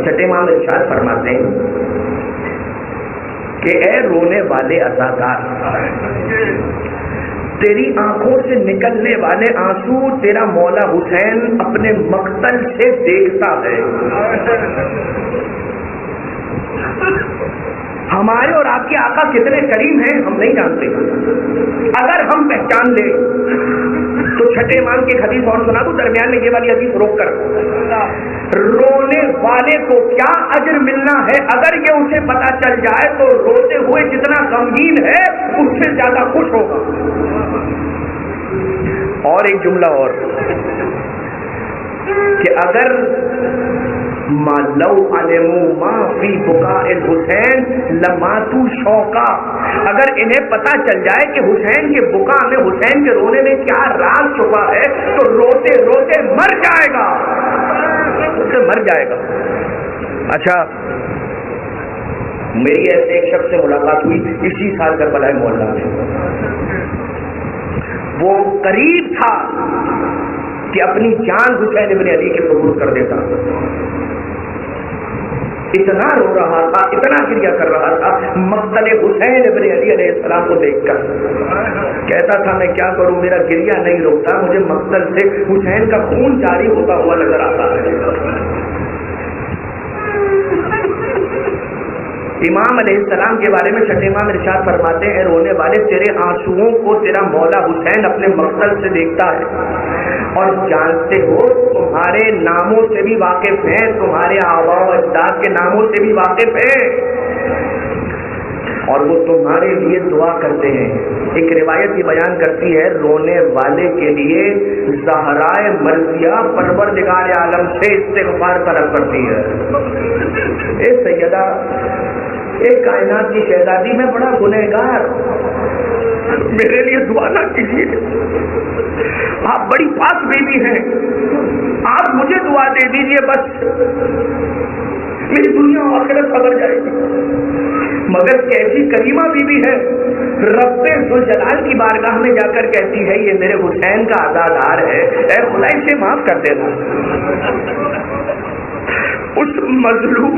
چھٹے امام ارشاد فرماتے ہیں کہ اے رونے والے عزادار، تیری آنکھوں سے نکلنے والے آنسو تیرا مولا حسین اپنے مقتل سے دیکھتا ہے۔ ہمارے اور آپ کے آقا کتنے کریم ہیں ہم نہیں جانتے، اگر ہم پہچان لیں تو چھٹے امام کی حدیث اور سنا دوں، درمیان میں یہ والی حدیث روک کر، رونے والے کو کیا اجر ملنا ہے اگر یہ اسے پتا چل جائے تو روتے ہوئے جتنا غمگین ہے اس سے زیادہ خوش ہوگا۔ اور ایک جملہ اور کہ اگر لو علموا ما فی بکاء الحسین لماتوا شوقا، اگر انہیں پتا چل جائے کہ حسین کے بکا میں، حسین کے رونے میں کیا راز چھپا ہے تو روتے روتے مر جائے گا، اسے مر جائے گا۔ اچھا، میری ایسے ایک شخص سے ملاقات ہوئی اسی سال کربلا محلہ میں، وہ قریب تھا کہ اپنی جان حسین ابن علی کے قبول کر دیتا، اتنا رو رہا تھا، اتنا گریہ کر رہا تھا مقتل حسین ابن علی علیہ السلام کو دیکھ کر، کہتا تھا میں کیا کروں، میرا گریہ نہیں روکتا، مجھے مقتل سے حسین کا خون جاری ہوتا ہوا نظر آتا ہے۔ امام علیہ السلام کے بارے میں چھٹے امام ارشاد فرماتے ہیں، رونے والے تیرے آنسوؤں کو تیرا مولا حسین اپنے مقتل سے دیکھتا ہے اور جانتے ہو تمہارے ناموں سے بھی واقف ہیں، تمہارے آباء و اجداد کے ناموں سے بھی واقف ہیں اور وہ تمہارے لیے دعا کرتے ہیں۔ ایک روایت یہ بیان کرتی ہے رونے والے کے لیے زہرائے مرضیہ پروردگار عالم سے استغفار طلب کرتی ہے، اے سیدہ، اے کائنات کی شہزادی، میں بڑا گنہگار، میرے لیے دعا نہ کیجیے، آپ بڑی پاک بیوی ہیں، آپ مجھے دعا دے دیجیے، بس میری دنیا و آخرت بدل جائے گی۔ مگر کیسی کریمہ بیوی ہے، رب ذوالجلال کی بارگاہ میں جا کر کہتی ہے یہ میرے حسین کا عزادار ہے، اے خدا اسے معاف کر دینا۔ اس مظلوم،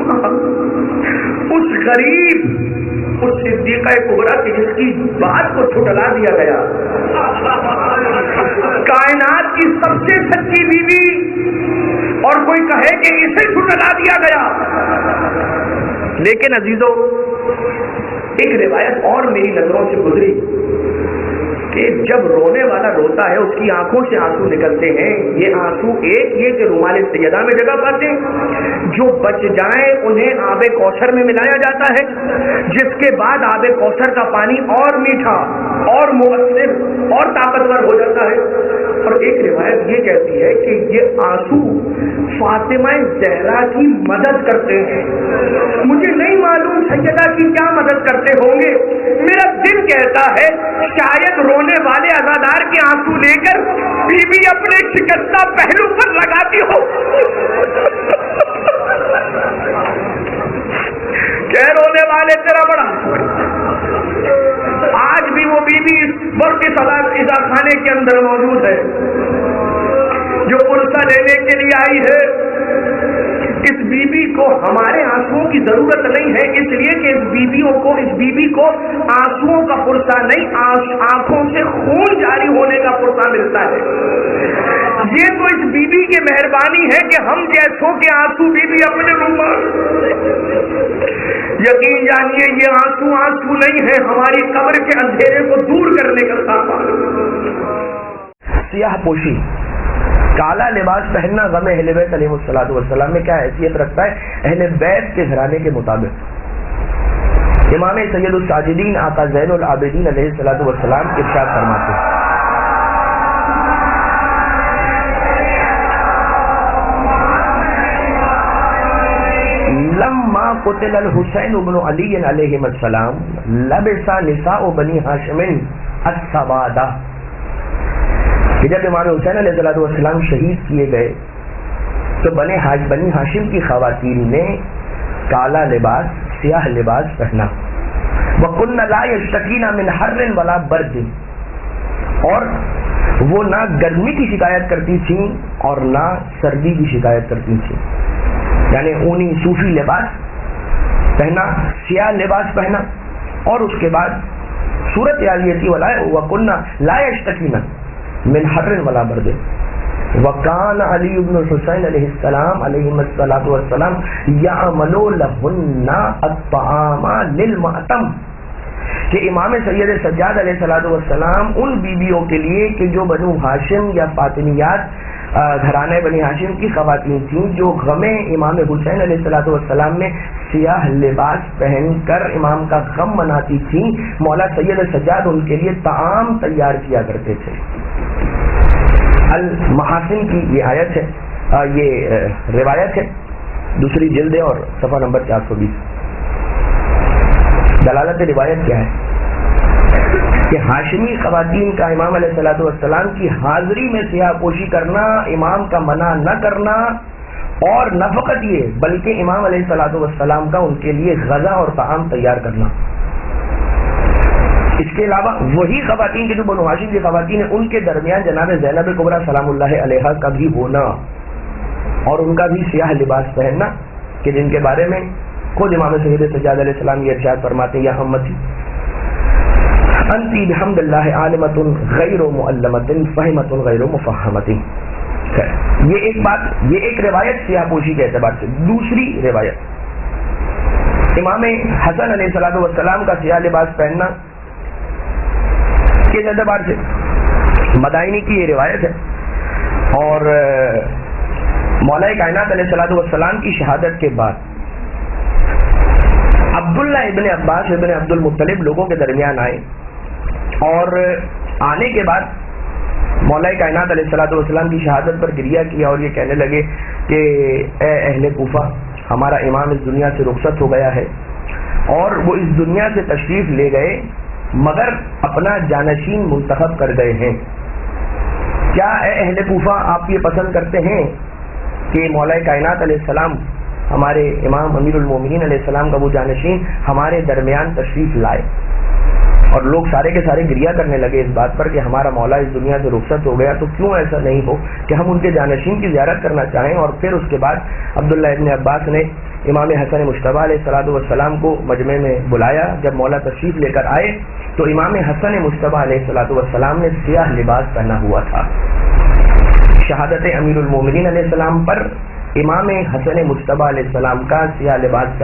اس غریب، اس صدیقہ کبریٰ کی جس کی بات کو چھٹلا دیا گیا، کائنات کی سب سے سچی بیوی، اور کوئی کہے کہ اسے چھٹلا دیا گیا۔ لیکن عزیزو، ایک روایت اور میری نظروں سے گزری کہ جب رونے والا روتا ہے اس کی آنکھوں سے آنسو نکلتے ہیں، یہ آنسو ایک یہ کہ رومال سیدہ میں جگہ پاتے ہیں، جو بچ جائیں انہیں آب کوثر میں ملایا جاتا ہے، جس کے بعد آب کوثر کا پانی اور میٹھا اور مؤثر اور طاقتور ہو جاتا ہے۔ اور ایک روایت یہ کہتی ہے کہ یہ آنسو فاطمہ زہرا کی مدد کرتے ہیں، مجھے نہیں معلوم سیدہ کی کیا مدد کرتے ہوں گے، میرا دل کہتا ہے شاید رونے والے عزادار کے آنسو لے کر بی بی اپنے شکستہ پہلو پر لگاتی ہو کہ رونے والے تیرا بڑا آج بھی وہ بی بی برق عزا خانے کے اندر موجود ہے جو پرسہ لینے کے لیے آئی ہے۔ اس بی بی کو ہمارے آنسوؤں کی ضرورت نہیں ہے، اس لیے کہ اس بی بی کو آنسوؤں کا پرسہ نہیں، آنکھوں سے خون جاری ہونے کا پرسہ ملتا ہے۔ یہ تو اس بی بی کی مہربانی ہے کہ ہم جیسوں کے آنسو بی بی اپنے رومال، یقین جانیے یہ آنسو نہیں ہے، ہماری قبر کے اندھیرے کو دور کرنے کا سامان۔ سیاہ پوشی، کالا لباس پہننا غم اہل بیت علیہ الصلوۃ والسلام میں کیا حیثیت رکھتا ہے اہل بیت کے گھرانے کے مطابق؟ امام سید الساجدین آقا زین العابدین علیہ الصلوۃ والسلام ارشاد فرماتے ہیں، لما قتل الحسین ابن علی علیہ السلام لبس نساء بنی ہاشم السوادہ، کہ جب امام حسین علیہ السلام شہید کیے گئے تو بنی ہاشم کی خواتین نے کالا لباس، سیاہ لباس پہنا. وَكُنَّ لَا يَشْتَكِينَ مِنْ حَرٍّ وَلَا بَرْدٍ، اور وہ نہ گرمی کی شکایت کرتی تھیں اور نہ سردی کی شکایت کرتی تھیں. یعنی اونی صوفی لباس پہنا، سیاہ لباس پہنا، اور اس کے بعد صورت حال یہ تھی وَكُنَّ لَا يَشْتَكِينَ مِنْ حَرٍّ وَلَا بَرْدٍ. وَكَانَ علی بن الحسین علیہ السلام علیہ السلام یعمل لہن الطعام للمأتم، کہ امام سید سجاد علیہ السلام ان بیویوں کے لیے کہ جو بنو ہاشم یا فاطمیات گھرانے بنی ہاشم کی خواتین تھیں، جو غم امام حسین علیہ السلام میں سیاہ لباس پہن کر امام کا غم مناتی تھیں، مولا سید سجاد ان کے لیے طعام تیار کیا کرتے تھے. المحاسن کی یہ آیت ہے، یہ روایت ہے، دوسری جلد ہے اور صفحہ نمبر 420. دلالت روایت کیا ہے کہ ہاشمی خواتین کا امام علیہ السلام کی حاضری میں سیاہ پوشی کرنا، امام کا منع نہ کرنا، اور نہ فقط یہ بلکہ امام علیہ السلام کا ان کے لیے غذا اور طعام تیار کرنا. اس کے علاوہ وہی خواتین کے جو بنو ہاشم کی خواتین ہیں، ان کے درمیان جناب زینب کبریٰ سلام اللہ علیہا کا بھی ہونا اور ان کا بھی سیاہ لباس پہننا، کہ جن کے بارے میں خود امام سید سجاد علیہ السلام یہ ارشاد فرماتے ہیں، یا امتی انتی بحمد اللہ عالمۃ غیر معلمۃ فہمۃ غیر مفہمۃ. یہ ایک بات، یہ ایک روایت سیاہ پوشی کے اعتبار سے. دوسری روایت امام حسن علیہ السلام کا سیاہ لباس پہننا کے اعتبار سے مدائنی کی یہ روایت ہے، اور مولا کائنات علیہ السلام کی شہادت کے بعد عبداللہ ابن عباس ابن عبد المطلب لوگوں کے درمیان آئے، اور آنے کے بعد مولا کائنات علیہ السلام کی شہادت پر گریہ کیا اور یہ کہنے لگے کہ اے اہل کوفہ، ہمارا امام اس دنیا سے رخصت ہو گیا ہے، اور وہ اس دنیا سے تشریف لے گئے مگر اپنا جانشین منتخب کر گئے ہیں. کیا اے اہل کوفہ آپ یہ پسند کرتے ہیں کہ مولا کائنات علیہ السلام، ہمارے امام امیر المومنین علیہ السلام کا وہ جانشین ہمارے درمیان تشریف لائے؟ اور لوگ سارے کے سارے گریہ کرنے لگے اس بات پر کہ ہمارا مولا اس دنیا سے رخصت ہو گیا، تو کیوں ایسا نہیں ہو کہ ہم ان کے جانشین کی زیارت کرنا چاہیں. اور پھر اس کے بعد عبداللہ ابن عباس نے امام حسن مجتبیٰ علیہ السلام کو مجمع میں بلایا. جب مولا تشریف لے کر آئے تو امام حسن مجتبیٰ علیہ السلام نے سیاہ لباس پہنا ہوا تھا. شہادت امیر المومنین علیہ السلام پر امام حسن مجتبیٰ علیہ السلام کا سیاہ لباس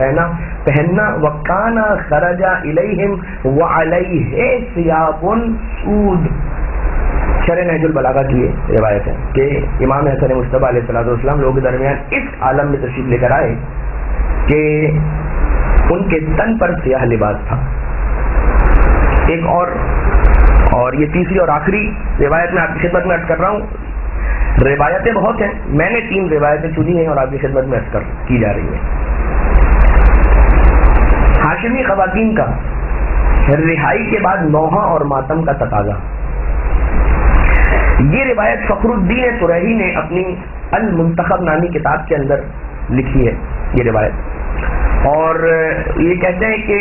پہننا وکانا خرجا الیہم وعلیہ ثیاب سود. شرح نہج البلاغہ کی روایت ہے کہ امام حسن مجتبیٰ علیہ السلام لوگوں کے درمیان اس عالم میں تشریف لے کر آئے کہ ان کے تن پر سیاہ لباس تھا. ایک اور یہ تیسری اور آخری روایت میں آپ کی خدمت میں عرض کر رہا ہوں. روایتیں بہت ہیں، میں نے 3 روایتیں چنی ہیں اور آپ کی خدمت میں عرض کی جا رہی ہیں. ہاشمی خواتین کا رہائی کے بعد نوحہ اور ماتم کا تقاضا. یہ روایت فخر الدین سریحی نے اپنی المنتخب نامی کتاب کے اندر لکھی ہے یہ روایت. اور یہ کہتے ہیں کہ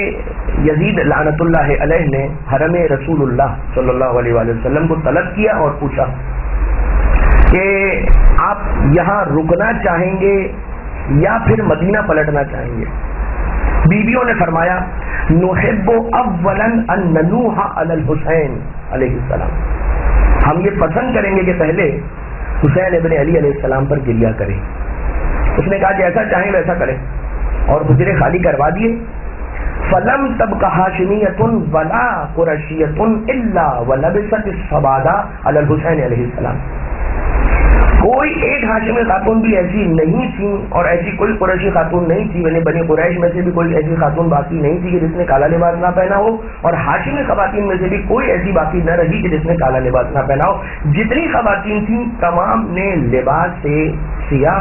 یزید لعنت اللہ علیہ نے حرم رسول اللہ صلی اللہ علیہ وآلہ وسلم کو طلب کیا اور پوچھا کہ آپ یہاں رکنا چاہیں گے یا پھر مدینہ پلٹنا چاہیں گے. بیویوں نے فرمایا نحب اولا ان ننوح علی الحسین علیہ السلام، ہم یہ پسند کریں گے کہ پہلے حسین ابن علی علیہ السلام پر گریہ کریں. اس نے کہا کہ ایسا چاہیں ویسا کریں، اور حجرے خالی کروا دیے. فلم تبق ہاشمیۃ ولا قریشیۃ الا ولبست السواد علی الحسین علیہ السلام. کوئی ایک ہاشمی خاتون بھی ایسی نہیں تھی اور ایسی کوئی قریشی خاتون نہیں تھی، یعنی بنی قریش میں سے بھی کوئی ایسی خاتون باقی نہیں تھی کہ جس نے کالا لباس نہ پہنا ہو، اور ہاشمی خواتین میں سے بھی کوئی ایسی باقی نہ رہی کہ جس نے کالا لباس نہ پہنا ہو. جتنی خواتین تھیں تمام نے لباس سے سیاہ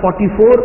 44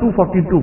242,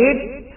1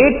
1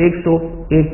101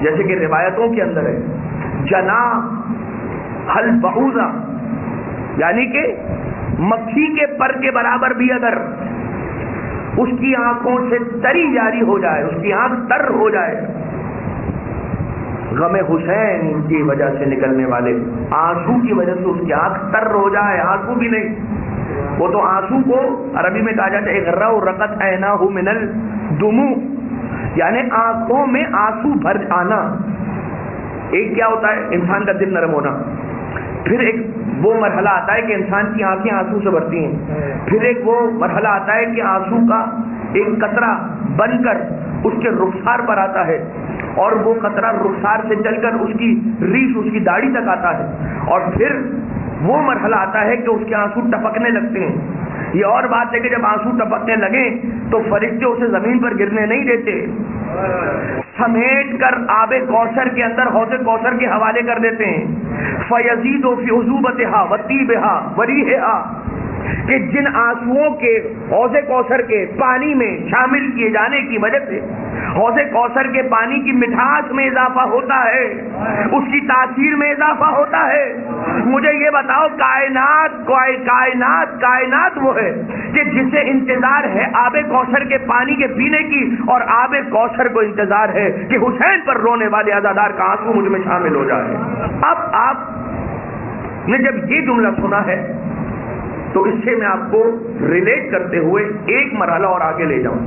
جیسے کہ روایتوں کے اندر ہے جنا حل بعوضہ، یعنی کہ مکھی کے پر کے برابر بھی اگر اس کی آنکھوں سے تری جاری ہو جائے، اس کی آنکھ تر ہو جائے، غم حسین کی وجہ سے نکلنے والے آنسو کی وجہ سے اس کی آنکھ تر ہو جائے، آنسو بھی نہیں، وہ تو آنسو کو عربی میں کہا جاتا ہے اغروا رقت عیناہ من الدموع، یعنی آنکھوں میں آنسو بھر آنا۔ ایک کیا ہوتا ہے انسان کا دل نرم ہونا، پھر ایک وہ مرحلہ آتا ہے کہ انسان کی آنکھیں آنسو سے بھرتی ہیں، پھر ایک وہ مرحلہ آتا ہے کہ آنسو کا ایک قطرہ بن کر اس کے رخسار پر آتا ہے، اور وہ قطرہ رخسار سے چل کر اس کی ریش اس کی داڑھی تک آتا ہے، اور پھر وہ مرحلہ آتا ہے کہ اس کے آنسو ٹپکنے لگتے ہیں۔ یہ اور بات ہے کہ جب آنسو ٹپکنے لگیں تو فرشتے اسے زمین پر گرنے نہیں دیتے، سمیٹ کر آب کوثر کے اندر حوض کوثر کے حوالے کر دیتے ہیں۔ فَيَزِيدُ فِي عُذُوبَتِهَا وَطِيبِهَا وَرِيحِهَا، کہ جن آنسوؤں کے حوض کوثر کے پانی میں شامل کیے جانے کی وجہ سے حوض کوثر کے پانی کی مٹھاس میں اضافہ ہوتا ہے، اس کی تاثیر میں اضافہ ہوتا ہے۔ مجھے یہ بتاؤ کائنات وہ ہے کہ جسے انتظار ہے آب کوثر کے پانی کے پینے کی، اور آب کوثر کو انتظار ہے کہ حسین پر رونے والے عزادار کا آنسو مجھ میں شامل ہو جائے۔ اب آپ نے جب یہ جملہ سنا ہے تو اس سے میں آپ کو ریلیٹ کرتے ہوئے ایک مرحلہ اور آگے لے جاؤں۔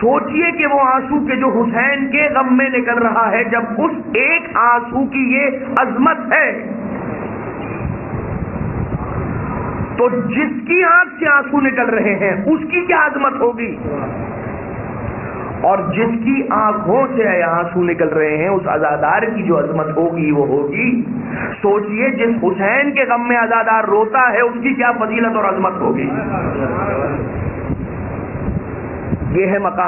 سوچئے کہ وہ آنسو کے جو حسین کے غم میں نکل رہا ہے، جب اس ایک آنسو کی یہ عظمت ہے تو جس کی آنکھ سے آنسو نکل رہے ہیں اس کی کیا عظمت ہوگی، اور جس کی آنکھوں سے آنسو نکل رہے ہیں اس عزادار کی جو عظمت ہوگی وہ ہوگی۔ سوچئے جس حسین کے غم میں عزادار روتا ہے اس کی کیا فضیلت اور عظمت ہوگی۔ یہ ہے مقام۔